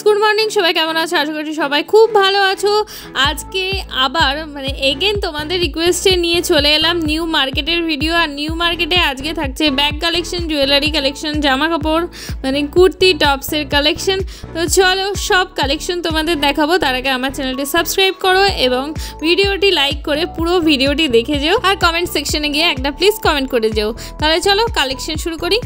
Good morning, সবাই কেমন আছো? আশা করছি সবাই খুব ভালো আছো। আজকে আবার এগেন তোমাদের রিকোয়েস্টে নিয়ে চলে এলাম নিউ মার্কেটের ভিডিও। আর নিউ মার্কেটে আজকে থাকছে ব্যাগ কালেকশন, জুয়েলারি কালেকশন, জামা কাপড় কুর্তি টপসের কালেকশন। তো চলো সব কালেকশন তোমাদের দেখাবো। তার আগে আমার চ্যানেলটি সাবস্ক্রাইব করো এবং ভিডিওটি লাইক করে পুরো ভিডিওটি দেখে যেও। আর কমেন্ট সেকশনে গিয়ে একটা প্লিজ কমেন্ট করে যেও। তাহলে চলো কালেকশন শুরু করি।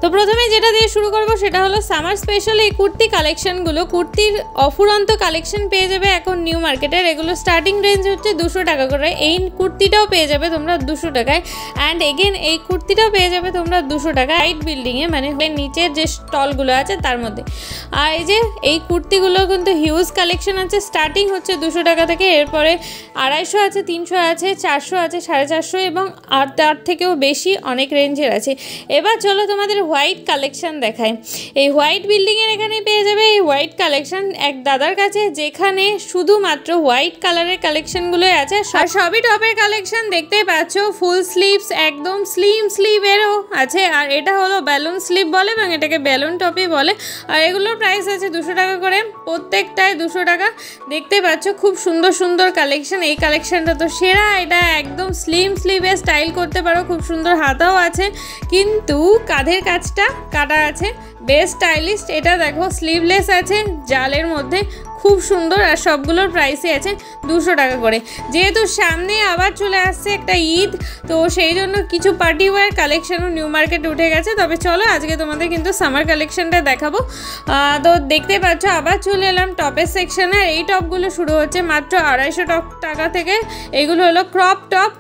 তো প্রথমে যেটা দিয়ে শুরু করব সেটা হলো সামার স্পেশাল এই কুর্তি কালেকশনগুলো। কুর্তির অফুরন্ত কালেকশন পেয়ে যাবে এখন নিউ মার্কেটের। এগুলো স্টার্টিং রেঞ্জ হচ্ছে 200 টাকা করে। এই কুর্তিটাও পেয়ে যাবে তোমরা 200 টাকায়। অ্যান্ড এগেন এই কুর্তিটাও পেয়ে যাবে তোমরা 200 টাকায় হাইট বিল্ডিংয়ে, মানে নিচের যে স্টলগুলো আছে তার মধ্যে। আর এই যে এই কুর্তিগুলো কিন্তু হিউজ কালেকশন আছে। স্টার্টিং হচ্ছে 200 টাকা থেকে, এরপরে 250 আছে, 300 আছে, 400 আছে, 450 এবং তার থেকেও বেশি অনেক রেঞ্জের আছে। এবার চলো তোমাদের হোয়াইট কালেকশন দেখায়। এই হোয়াইট বিল্ডিংয়ের এখানে পেয়ে যাবে এই হোয়াইট কালেকশন এক দাদার কাছে, যেখানে শুধুমাত্র হোয়াইট কালারের কালেকশনগুলোই আছে। আর সবই টপের কালেকশন দেখতেই পাচ্ছ। ফুল স্লিভস, একদম স্লিম স্লিভেরও আছে। আর এটা হলো ব্যালুন স্লিভ বলে এবং এটাকে ব্যালুন টপই বলে। আর এগুলোর প্রাইস আছে 200 টাকা করে, প্রত্যেকটায় 200 টাকা। দেখতে পাচ্ছ খুব সুন্দর সুন্দর কালেকশন। এই কালেকশনটা তো সেরা। এটা একদম স্লিম স্লিভে স্টাইল করতে পারো, খুব সুন্দর হাতাও আছে, কিন্তু কাঁধের কাজটা কাটা আছে, বেস্ট স্টাইলিশ। এটা দেখো স্লিভলেস আছে জালের মধ্যে, খুব সুন্দর। আর সবগুলোর প্রাইসই আছে 200 টাকা করে। যেহেতু সামনে আবার চলে আসছে একটা ঈদ, তো সেই জন্য কিছু পার্টি ওয়্যার কালেকশনও নিউ মার্কেটে উঠে গেছে। তবে চলো আজকে তোমাদের কিন্তু সামার কালেকশনটা দেখাবো। তো দেখতে পাচ্ছ আবার চলে এলাম টপের সেকশনে। এই টপগুলো শুরু হচ্ছে মাত্র 250 টাকা থেকে। এগুলো হলো ক্রপ টপ,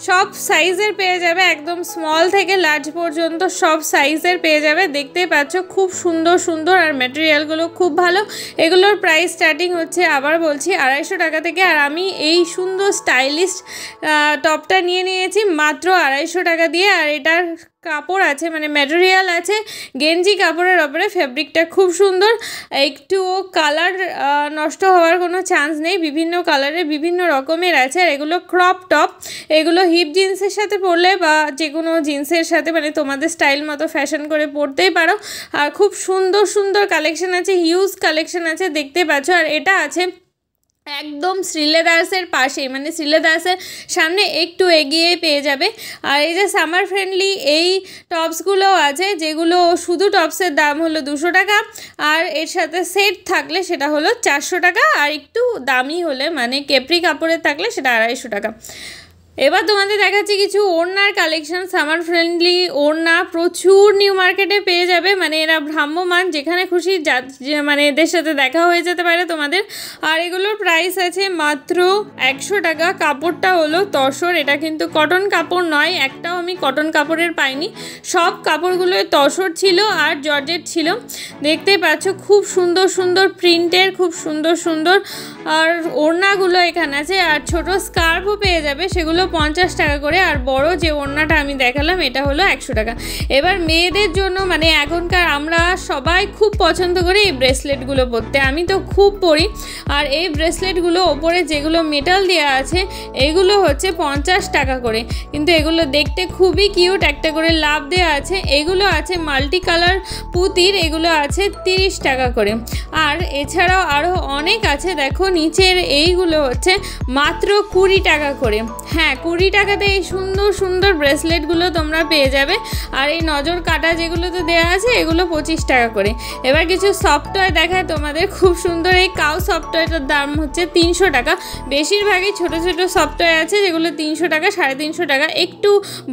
সব সাইজের পেয়ে যাবে, একদম স্মল থেকে লার্জ পর্যন্ত সব সাইজের পেয়ে যাবে। দেখতেই পাচ্ছ খুব সুন্দর সুন্দর, আর ম্যাটেরিয়ালগুলো খুব ভালো। এগুলোর প্রাইস স্টার্টিং হচ্ছে, আবার বলছি, 250 টাকা থেকে। আর আমি এই সুন্দর স্টাইলিশ টপটা নিয়ে নিয়েছি মাত্র 250 টাকা দিয়ে। আর এটার কাপড় আছে, মানে ম্যাটেরিয়াল আছে গেঞ্জি কাপড়ের ওপরে। ফেব্রিকটা খুব সুন্দর, একটুও কালার নষ্ট হওয়ার কোনো চান্স নেই। বিভিন্ন কালারের বিভিন্ন রকমের আছে। আর এগুলো ক্রপ টপ, এগুলো হিপ জিন্সের সাথে পরলে বা যে কোনো জিন্সের সাথে, মানে তোমাদের স্টাইল মতো ফ্যাশন করে পরতেই পারো। আর খুব সুন্দর সুন্দর কালেকশন আছে, হিউজ কালেকশন আছে, দেখতে পাচ্ছ। আর এটা আছে একদম শ্রীলেদার্সের পাশেই, মানে শ্রীলেদার্সের সামনে একটু এগিয়ে পেয়ে যাবে। আর এই যে সামার ফ্রেন্ডলি এই টপসগুলোও আছে, যেগুলো শুধু টপসের দাম হলো 200 টাকা, আর এর সাথে সেট থাকলে সেটা হলো 400 টাকা, আর একটু দামি হলে মানে কেপ্রি কাপড়ের থাকলে সেটা 250 টাকা। এবার তোমাদের দেখাচ্ছি কিছু ওড়নার কালেকশন। সামার ফ্রেন্ডলি ওড়না প্রচুর নিউ মার্কেটে পেয়ে যাবে, মানে এরা ভ্রাম্যমান, যেখানে খুশি মানে এদের সাথে দেখা হয়ে যেতে পারে তোমাদের। আর এগুলোর প্রাইস আছে মাত্র 100 টাকা। কাপড়টা হলো তসর, এটা কিন্তু কটন কাপড় নয়, একটাও আমি কটন কাপড়ের পাইনি। সব কাপড়গুলো তসর ছিল আর জর্জেট ছিল। দেখতেই পাচ্ছ খুব সুন্দর সুন্দর প্রিন্টের, খুব সুন্দর সুন্দর আর ওড়নাগুলো এখানে আছে। আর ছোট স্কার্ফও পেয়ে যাবে, সেগুলো 50 টাকা করে। আর বড় যে ওড়নাটা আমি দেখালাম এটা হলো 100 টাকা। এবার মেয়েদের জন্য, মানে এখনকার আমরা সবাই খুব পছন্দ করি এই ব্রেসলেটগুলো পরতে, আমি তো খুব পরি। আর এই ব্রেসলেটগুলো ওপরে যেগুলো মেটাল দেওয়া আছে এগুলো হচ্ছে 50 টাকা করে, কিন্তু এগুলো দেখতে খুবই কিউট, একটা করে লাভ দেওয়া আছে। এগুলো আছে মাল্টি কালার পুঁতির, এগুলো আছে 30 টাকা করে। আর এছাড়াও আরও অনেক আছে, দেখো নিচের এইগুলো হচ্ছে মাত্র 20 টাকা করে। হ্যাঁ, 20 টাকাতে এই সুন্দর সুন্দর ব্রেসলেটগুলো তোমরা পেয়ে যাবে। আর এই নজর কাটা যেগুলোতে দেওয়া আছে এগুলো 25 টাকা করে। এবার কিছু সফটওয়্যার দেখায় তোমাদের, খুব সুন্দর। এই কাউ সফটওয়্যারটার দাম হচ্ছে 300 টাকা। বেশিরভাগই ছোট ছোট সফটওয়্যার আছে যেগুলো 300 টাকা, 350 টাকা। একটু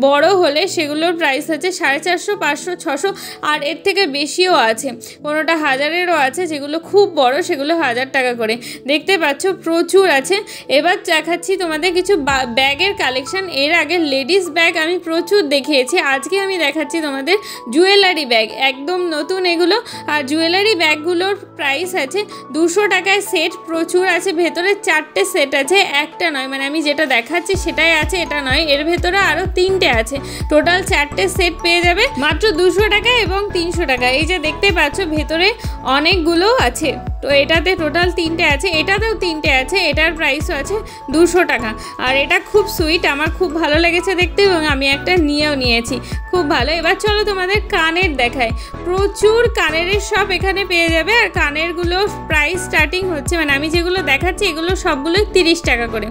বড় হলে সেগুলোর প্রাইস আছে 450, 500, 600, আর এর থেকে বেশিও আছে, কোনোটা 1000-এরও আছে। যেগুলো খুব বড় সেগুলো 1000 টাকা করে। দেখতে পাচ্ছ প্রচুর আছে। এবার দেখাচ্ছি তোমাদের কিছু ব্যাগের কালেকশন। এর আগে লেডিস ব্যাগ আমি প্রচুর দেখিয়েছি, আজকে আমি দেখাচ্ছি তোমাদের জুয়েলারি ব্যাগ, একদম নতুন এগুলো। আর জুয়েলারি ব্যাগগুলোর প্রাইস আছে 200 টাকায় সেট, প্রচুর আছে। ভেতরে 4টে সেট আছে, একটা নয়, মানে আমি যেটা দেখাচ্ছি সেটাই আছে, এটা নয়, এর ভেতরে আরও 3টে আছে। টোটাল 4টে সেট পেয়ে যাবে মাত্র 200 টাকা এবং 300 টাকা। এই যে দেখতে পাচ্ছ ভেতরে অনেকগুলো আছে। তো এটাতে টোটাল 3টে আছে, এটাতেও 3টে আছে, এটার প্রাইসও আছে 200 টাকা। আর এটা খুব সুইট, আমার খুব ভালো লেগেছে দেখতে এবং আমি একটা নিয়েও নিয়েছি, খুব ভালো। এবার চলো তোমাদের কানের দেখায়। প্রচুর কানের সব এখানে পেয়ে যাবে, আর কানেরগুলো প্রাইস স্টার্টিং হচ্ছে, মানে আমি যেগুলো দেখাচ্ছি এগুলো সবগুলোই 30 টাকা করে।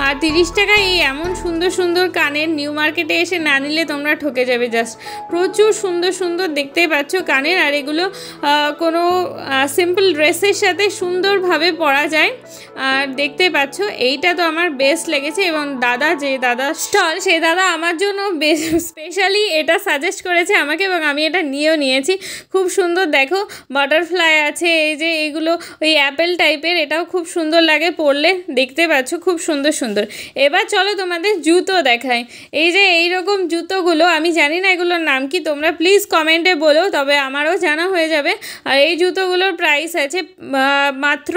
আর 30 টাকায় এই এমন সুন্দর সুন্দর কানের নিউ মার্কেটে এসে না নিলে তোমরা ঠকে যাবে। জাস্ট প্রচুর সুন্দর সুন্দর দেখতেই পাচ্ছ কানের, আর এগুলো কোনো সিম্পল ড্রেসের সাথে সুন্দরভাবে পরা যায়। আর দেখতে পাচ্ছ এইটা তো আমার বেস্ট লেগেছে, এবং যে দাদা স্টল সেই দাদা আমার জন্য স্পেশালি এটা সাজেস্ট করেছে আমাকে, এবং আমি এটা নিয়েও নিয়েছি। খুব সুন্দর, দেখো বাটারফ্লাই আছে, এই যে এগুলো ওই অ্যাপেল টাইপের, এটাও খুব সুন্দর লাগে পরলে, দেখতে পাচ্ছ খুব সুন্দর সুন্দর। এবার চলো তোমাদের জুতো দেখায়। এই যে এইরকম জুতোগুলো, আমি জানি না এগুলোর নাম কি, তোমরা প্লিজ কমেন্টে বলো, তবে আমারও জানা হয়ে যাবে। আর এই জুতোগুলোর প্রাইস আছে মাত্র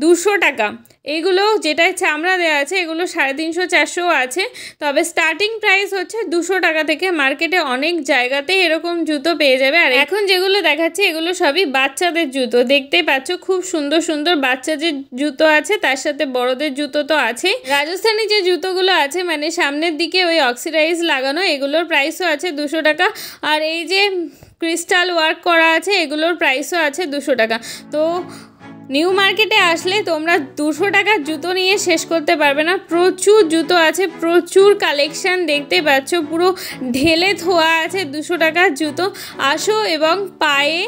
200 টাকা। এইগুলো যেটা চামড়া দেওয়া আছে এগুলো 350-400 আছে, তবে স্টার্টিং প্রাইস হচ্ছে 200 টাকা থেকে। মার্কেটে অনেক জায়গাতেই এরকম জুতো পেয়ে যাবে। আর এখন যেগুলো দেখাচ্ছি এগুলো সবই বাচ্চাদের জুতো, দেখতে পাচ্ছ খুব সুন্দর সুন্দর বাচ্চাদের জুতো আছে, তার সাথে বড়দের জুতো তো আছে। রাজস্থানি যে জুতোগুলো আছে মানে সামনের দিকে ওই অক্সিডাইজ লাগানো, এগুলোর প্রাইসও আছে 200 টাকা। আর এই যে ক্রিস্টাল ওয়ার্ক করা আছে এগুলোর প্রাইসও আছে 200 টাকা। তো নিউ মার্কেটে আসলে তোমরা 200 টাকার জুতো নিয়ে শেষ করতে পারবে না। প্রচুর জুতো আছে, প্রচুর কালেকশান, দেখতে পাচ্ছ পুরো ঢেলে থোয়া আছে 200 টাকার জুতো। আসো এবং পায়ে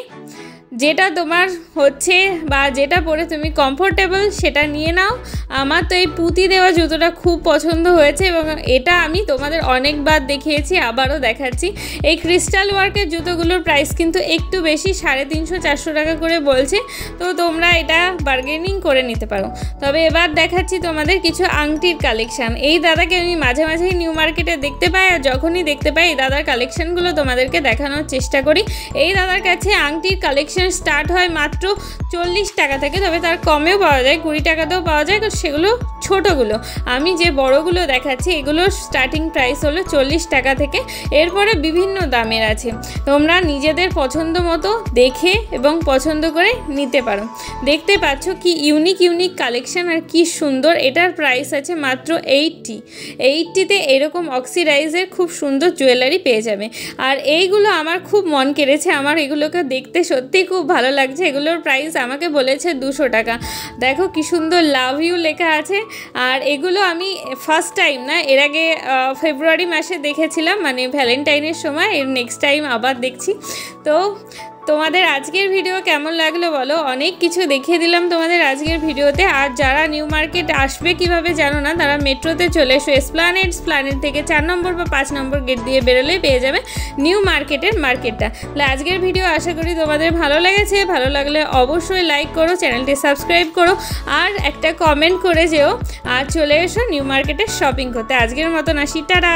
যেটা তোমার হচ্ছে বা যেটা পরে তুমি কমফোর্টেবল সেটা নিয়ে নাও। আমার তো এই পুঁতি দেওয়া জুতোটা খুব পছন্দ হয়েছে, এবং এটা আমি তোমাদের অনেকবার দেখিয়েছি, আবারও দেখাচ্ছি। এই ক্রিস্টাল ওয়ার্কের জুতোগুলোর প্রাইস কিন্তু একটু বেশি, 350-400 টাকা করে বলছে, তো তোমরা এটা বার্গেনিং করে নিতে পারো। তবে এবার দেখাচ্ছি তোমাদের কিছু আংটির কালেকশান। এই দাদাকে আমি মাঝে মাঝেই নিউ মার্কেটে দেখতে পাই, আর যখনই দেখতে পাই এই দাদার কালেকশানগুলো তোমাদেরকে দেখানোর চেষ্টা করি। এই দাদার কাছে আংটির কালেকশান স্টার্ট হয় মাত্র 40 টাকা থেকে, তবে তার কমেও পাওয়া যায়, 20 টাকাতেও পাওয়া যায়, সেগুলো ছোটোগুলো। আমি যে বড়গুলো দেখাচ্ছি এগুলোর স্টার্টিং প্রাইস হলো 40 টাকা থেকে, এরপরে বিভিন্ন দামের আছে। তোমরা নিজেদের পছন্দ মতো দেখে এবং পছন্দ করে নিতে পারো। দেখতে পাচ্ছ কি ইউনিক ইউনিক কালেকশান, আর কি সুন্দর। এটার প্রাইস আছে মাত্র 80-তে এরকম অক্সিডাইজের খুব সুন্দর জুয়েলারি পেয়ে যাবে। আর এইগুলো আমার খুব মন কেড়েছে, আমার এগুলোকে দেখতে সত্যি খুব ভালো লাগছে। এগুলোর প্রাইস আমাকে বলেছে 200 টাকা। দেখো কি সুন্দর লাভ ইউ লেখা আছে। আর এগুলো আমি ফার্স্ট টাইম না, এর আগে ফেব্রুয়ারি মাসে দেখেছিলাম, মানে ভ্যালেন্টাইনের সময়। এর নেক্সট টাইম আবার দেখছি। তো তোমাদের আজকের ভিডিও কেমন লাগলো বলো। অনেক কিছু দেখিয়ে দিলাম তোমাদের আজকের ভিডিওতে। আর যারা নিউ মার্কেট আসবে কিভাবে জানো না, তারা মেট্রোতে চলে এসো এসপ্ল্যানেড থেকে 4 নম্বর বা 5 নম্বর গেট দিয়ে বেরোলেই পেয়ে যাবে নিউ মার্কেটের মার্কেটটা। তাহলে আজকের ভিডিও আশা করি তোমাদের ভালো লেগেছে। ভালো লাগলে অবশ্যই লাইক করো, চ্যানেলটি সাবস্ক্রাইব করো, আর একটা কমেন্ট করে যেও। আর চলে এসো নিউ মার্কেটের শপিং করতে। আজকের মতন আসি, টাটা।